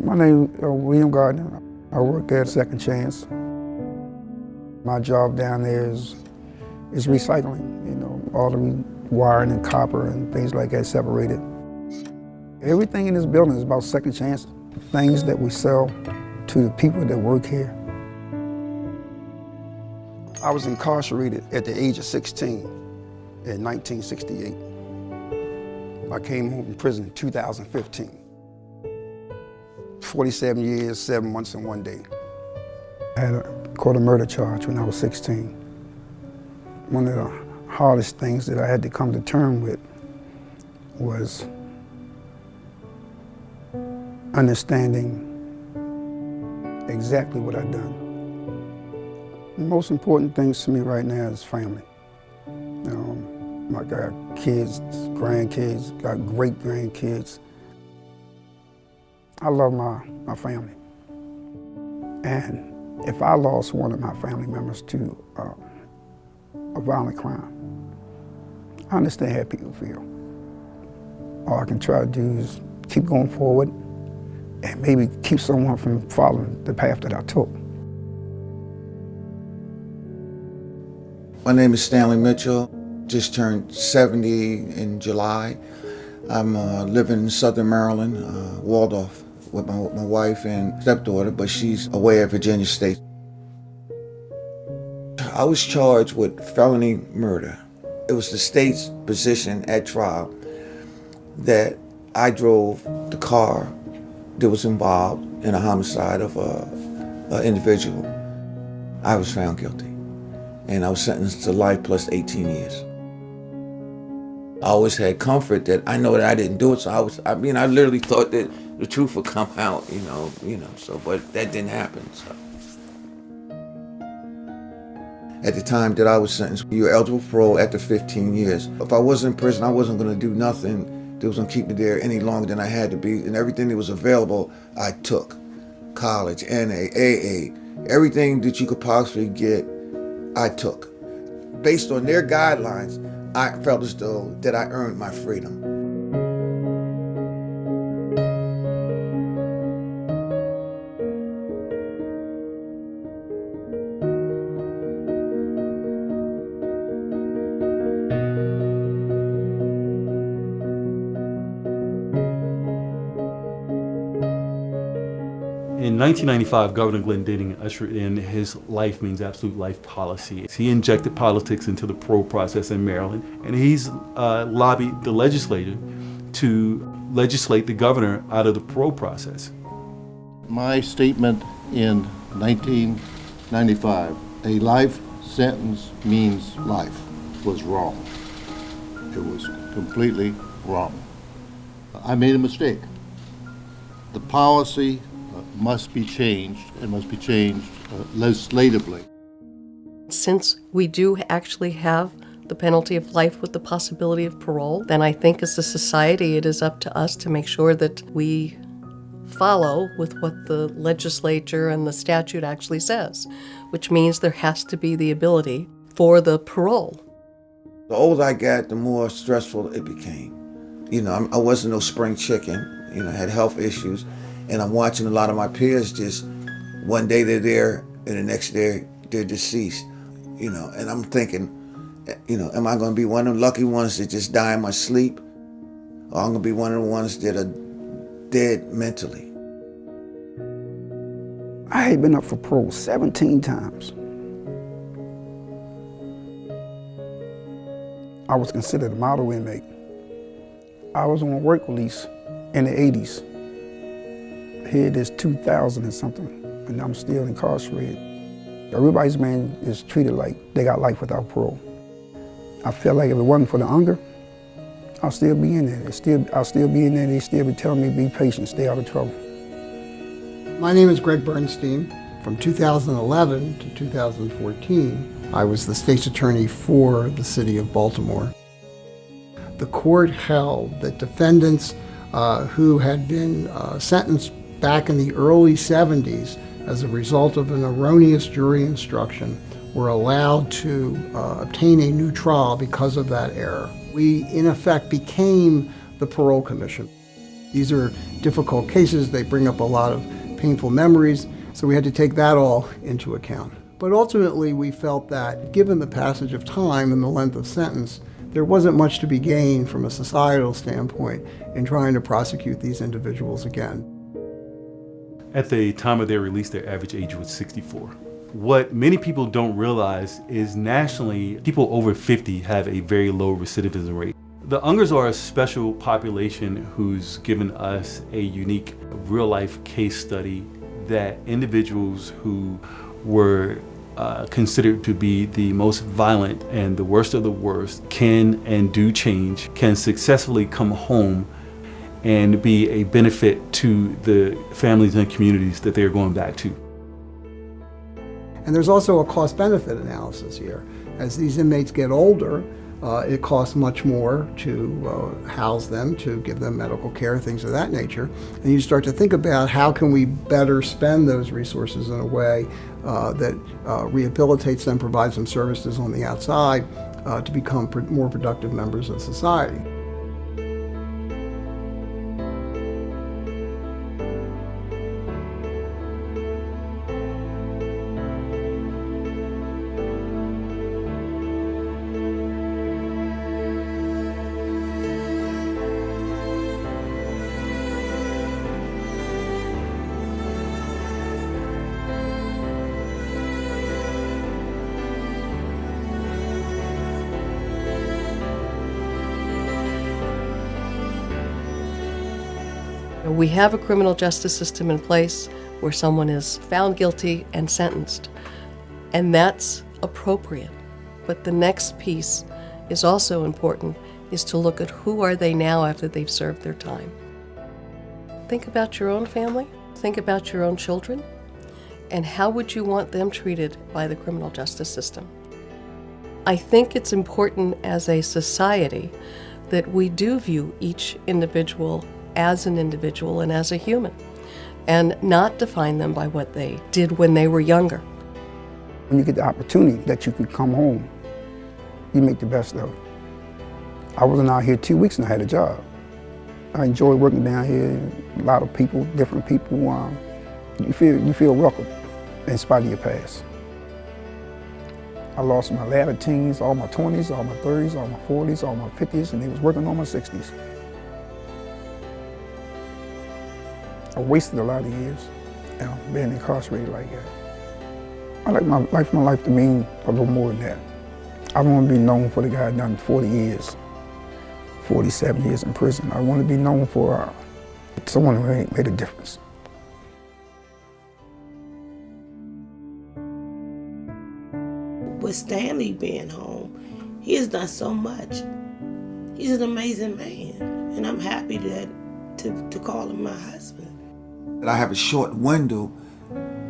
My name is William Gardner. I work at Second Chance. My job down there is recycling, all the wiring and copper and things like that separated. Everything in this building is about second chance, things that we sell to the people that work here. I was incarcerated at the age of 16 in 1968. I came home from prison in 2015. 47 years, 7 months, and 1 day. I had caught a murder charge when I was 16. One of the hardest things that I had to come to terms with was understanding exactly what I'd done. The most important things to me right now is family. I got kids, grandkids, got great-grandkids. I love my family. And if I lost one of my family members to a violent crime, I understand how people feel. All I can try to do is keep going forward and maybe keep someone from following the path that I took. My name is Stanley Mitchell. Just turned 70 in July. I'm living in Southern Maryland, Waldorf, with my wife and stepdaughter, but she's away at Virginia State. I was charged with felony murder. It was the state's position at trial that I drove the car that was involved in a homicide of an individual. I was found guilty, and I was sentenced to life plus 18 years. I always had comfort that I know that I didn't do it, so I literally thought that the truth would come out, but that didn't happen, so. At the time that I was sentenced, you were eligible for parole after 15 years. If I wasn't in prison, I wasn't gonna do nothing that was gonna keep me there any longer than I had to be, and everything that was available, I took. College, NA, AA, everything that you could possibly get, I took. Based on their guidelines, I felt as though that I earned my freedom. In 1995, Governor Glendening ushered in his Life Means Absolute Life policy. He injected politics into the parole process in Maryland, and he's lobbied the legislature to legislate the governor out of the parole process. My statement in 1995, a life sentence means life, was wrong. It was completely wrong. I made a mistake. The policy must be changed, and must be changed legislatively. Since we do actually have the penalty of life with the possibility of parole, then I think as a society it is up to us to make sure that we follow with what the legislature and the statute actually says, which means there has to be the ability for the parole. The older I got, the more stressful it became. I wasn't no spring chicken, I had health issues. And I'm watching a lot of my peers just, one day they're there and the next day they're deceased, and I'm thinking, am I gonna be one of the lucky ones that just die in my sleep? Or I'm gonna be one of the ones that are dead mentally? I had been up for parole 17 times. I was considered a model inmate. I was on work release in the 80s. Here it is 2000 and something, and I'm still incarcerated. Everybody's man is treated like they got life without parole. I feel like if it wasn't for the Unger, I'll still be in there. I'll still be in there, they still be telling me be patient, stay out of trouble. My name is Greg Bernstein. From 2011 to 2014, I was the state's attorney for the city of Baltimore. The court held that defendants who had been sentenced back in the early 70s as a result of an erroneous jury instruction were allowed to obtain a new trial because of that error. We, in effect, became the parole commission. These are difficult cases. They bring up a lot of painful memories, so we had to take that all into account. But ultimately, we felt that given the passage of time and the length of sentence, there wasn't much to be gained from a societal standpoint in trying to prosecute these individuals again. At the time of their release, their average age was 64. What many people don't realize is nationally, people over 50 have a very low recidivism rate. The Ungers are a special population who's given us a unique real-life case study that individuals who were considered to be the most violent and the worst of the worst can and do change, can successfully come home and be a benefit to the families and communities that they're going back to. And there's also a cost-benefit analysis here. As these inmates get older, it costs much more to house them, to give them medical care, things of that nature. And you start to think about how can we better spend those resources in a way that rehabilitates them, provides them services on the outside to become more productive members of society. We have a criminal justice system in place where someone is found guilty and sentenced, and that's appropriate. But the next piece is also important, is to look at who are they now after they've served their time. Think about your own family, think about your own children, and how would you want them treated by the criminal justice system? I think it's important as a society that we do view each individual as an individual and as a human, and not define them by what they did when they were younger. When you get the opportunity that you can come home, you make the best of it. I wasn't out here 2 weeks and I had a job. I enjoy working down here. A lot of people, different people. You feel welcome in spite of your past. I lost my latter teens, all my 20s, all my 30s, all my 40s, all my 50s, and they was working on my 60s. I wasted a lot of years being incarcerated like that. I like my life to mean a little more than that. I don't want to be known for the guy done 40 years, 47 years in prison. I want to be known for someone who made a difference. With Stanley being home, he has done so much. He's an amazing man, and I'm happy to call him my husband. I have a short window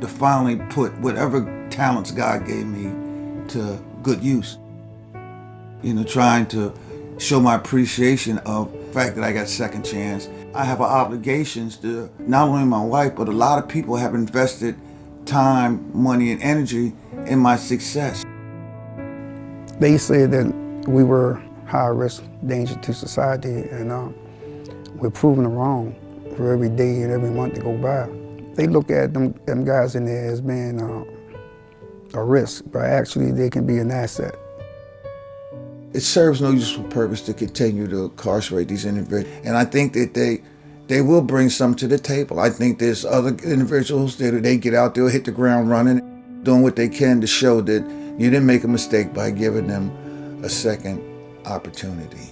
to finally put whatever talents God gave me to good use. You know, trying to show my appreciation of the fact that I got second chance. I have obligations to not only my wife, but a lot of people have invested time, money, and energy in my success. They said that we were high risk, danger to society, and we're proving them wrong for every day and every month that go by. They look at them guys in there as being a risk, but actually they can be an asset. It serves no useful purpose to continue to incarcerate these individuals. And I think that they will bring some to the table. I think there's other individuals that they get out there, hit the ground running, doing what they can to show that you didn't make a mistake by giving them a second opportunity.